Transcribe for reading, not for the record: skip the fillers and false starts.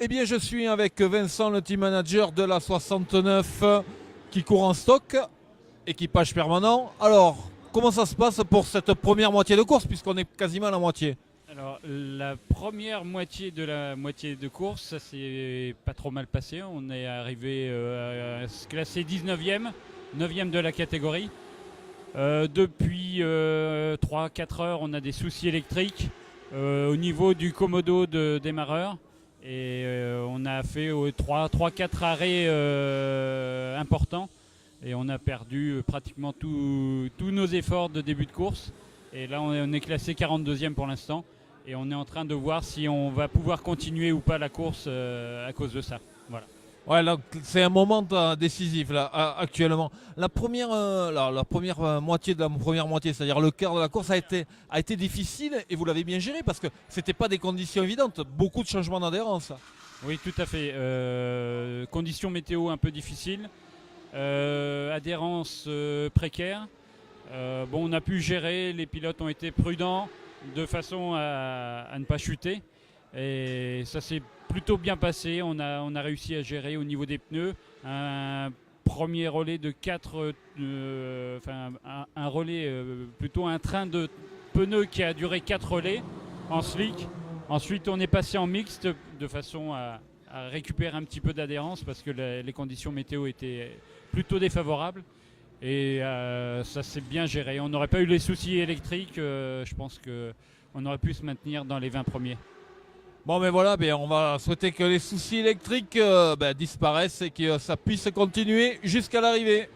Eh bien, je suis avec Vincent, le team manager de la 69 qui court en stock, équipage permanent. Alors, comment ça se passe pour cette première moitié de course, puisqu'on est quasiment à la moitié? Alors, la première moitié de la moitié de course, ça s'est pas trop mal passé. On est arrivé à se classer 19e, 9e de la catégorie. Depuis 3-4 heures, on a des soucis électriques au niveau du commodo de démarreur. Et on a fait 3-4 arrêts importants. Et on a perdu pratiquement tous nos efforts de début de course. Et là, on est classé 42e pour l'instant. Et on est en train de voir si on va pouvoir continuer ou pas la course à cause de ça. Voilà. Ouais, là, c'est un moment décisif là, actuellement. La première moitié de la première moitié, c'est-à-dire le quart de la course, a été difficile et vous l'avez bien géré parce que c'était pas des conditions évidentes. Beaucoup de changements d'adhérence. Oui, tout à fait. Conditions météo un peu difficiles. Adhérence précaire. Bon, on a pu gérer, les pilotes ont été prudents de façon à ne pas chuter. Et ça s'est plutôt bien passé. On a réussi à gérer au niveau des pneus un premier relais de 4, enfin un relais, plutôt un train de pneus qui a duré 4 relais en slick. Ensuite, on est passé en mixte de façon à récupérer un petit peu d'adhérence parce que les conditions météo étaient plutôt défavorables. Et ça s'est bien géré. On n'aurait pas eu les soucis électriques, je pense qu'on aurait pu se maintenir dans les 20 premiers. Bon, mais voilà, ben, on va souhaiter que les soucis électriques disparaissent et que ça puisse continuer jusqu'à l'arrivée.